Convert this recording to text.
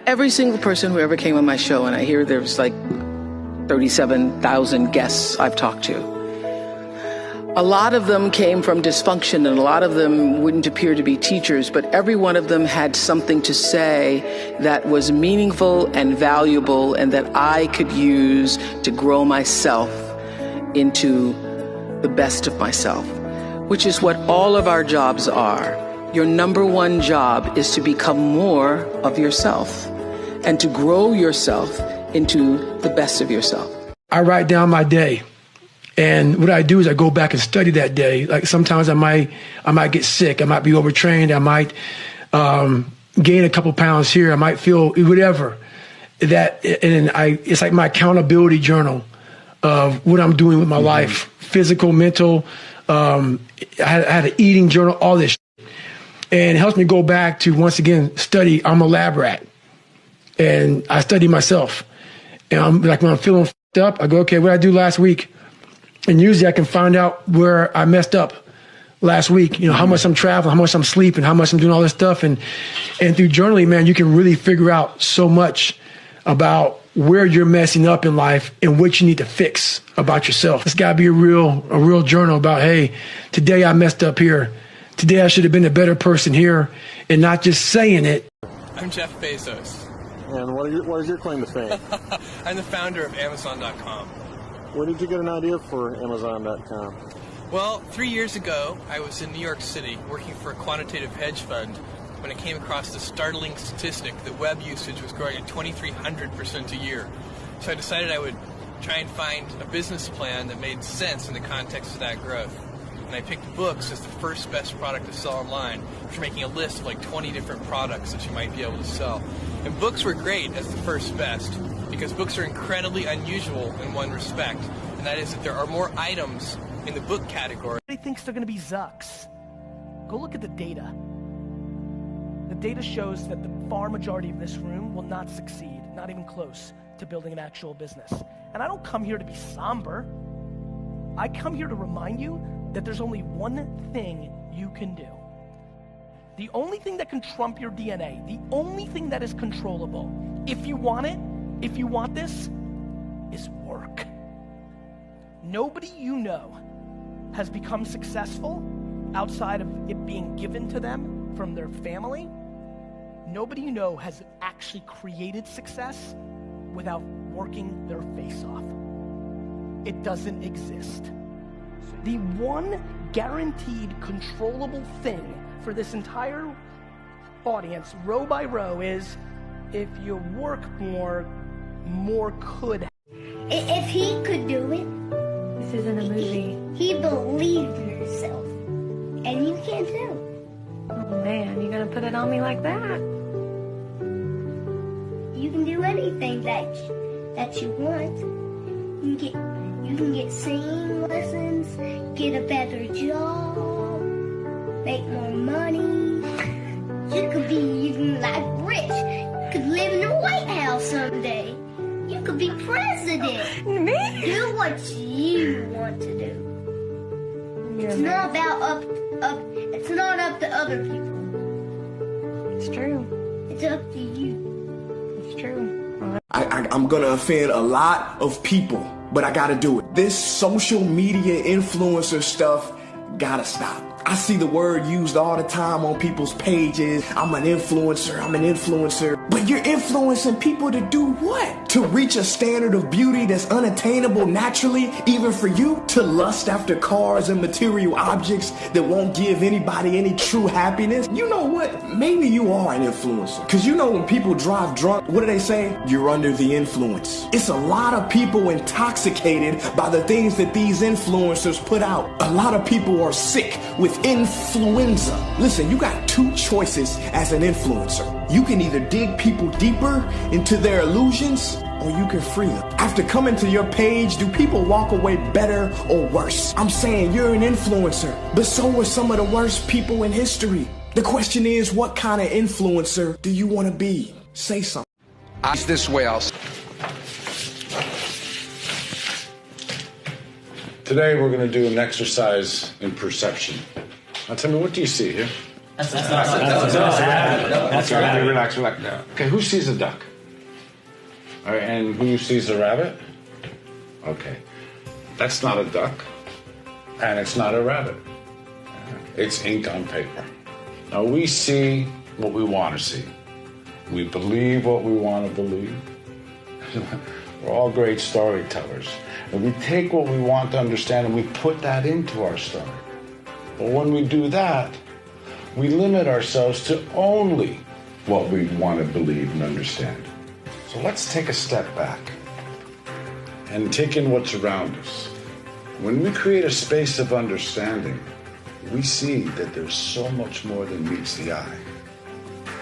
Every single person who ever came on my show, and I hear there's like 37,000 guests I've talked to, a lot of them came from dysfunction, and a lot of them wouldn't appear to be teachers, but every one of them had something to say that was meaningful and valuable and that I could use to grow myself into the best of myself, which is what all of our jobs are. Your number one job is to become more of yourself and to grow yourself into the best of yourself. I write down my day. And what I do is I go back and study that day. Like sometimes I might get sick. I might be overtrained. I might gain a couple pounds here. I might feel whatever. It's like my accountability journal of what I'm doing with my life, physical, mental. I had an eating journal, all this shit. And it helps me go back to, once again, study. I'm a lab rat. And I study myself. And I'm like, when I'm feeling f***ed up, I go, okay, what did I do last week? And usually I can find out where I messed up last week, you know, how much I'm traveling, how much I'm sleeping, how much I'm doing all this stuff. And through journaling, man, you can really figure out so much about where you're messing up in life and what you need to fix about yourself. It's got to be a real journal about, hey, today I messed up here. Today I should have been a better person here, and not just saying it. I'm Jeff Bezos. And what is your claim to fame? I'm the founder of Amazon.com. Where did you get an idea for Amazon.com? Well, 3 years ago, I was in New York City working for a quantitative hedge fund when I came across the startling statistic that web usage was growing at 2,300% a year. So I decided I would try and find a business plan that made sense in the context of that growth. And I picked books as the first best product to sell online, for making a list of like 20 different products that you might be able to sell. And books were great as the first best, because books are incredibly unusual in one respect, and that is that there are more items in the book category. Everybody thinks they're going to be Zucks. Go look at the data. The data shows that the far majority of this room will not succeed, not even close to building an actual business. And I don't come here to be somber. I come here to remind you that there's only one thing you can do. The only thing that can trump your DNA, the only thing that is controllable, if you want it, if you want this, is work. Nobody you know has become successful outside of it being given to them from their family. Nobody you know has actually created success without working their face off. It doesn't exist. The one guaranteed controllable thing for this entire audience, row by row, is if you work more could happen. If he could do it, this isn't a movie. He believed in himself, and you can too. Oh man, you gonna put it on me like that? You can do anything that you want. You can get singing lessons, get a better job, make more money. You can be like rich. You could live in the White House someday. You could be president. Me? Do what you want to do. It's not about it's not up to other people. It's true. It's up to you. It's true. I'm gonna offend a lot of people, but I gotta do it. This social media influencer stuff gotta stop. I see the word used all the time on people's pages. I'm an influencer. But you're influencing people to do what? To reach a standard of beauty that's unattainable naturally, even for you? To lust after cars and material objects that won't give anybody any true happiness? You know what? Maybe you are an influencer. Because you know when people drive drunk, what do they say? You're under the influence. It's a lot of people intoxicated by the things that these influencers put out. A lot of people are sick with influenza. Listen, you got two choices as an influencer. You can either dig people deeper into their illusions, or you can free them. After coming to your page, do people walk away better or worse? I'm saying you're an influencer, but so were some of the worst people in history. The question is, what kind of influencer do you want to be? Say something. This way, Today we're going to do an exercise in perception. Now tell me, what do you see here? That's a rabbit. That's right. Relax. Okay, who sees a duck? All right, and who sees a rabbit? Okay. That's not a duck, and it's not a rabbit. It's ink on paper. Now, we see what we want to see. We believe what we want to believe. We're all great storytellers. And we take what we want to understand and we put that into our story. But when we do that, we limit ourselves to only what we want to believe and understand. So let's take a step back and take in what's around us. When we create a space of understanding, we see that there's so much more than meets the eye.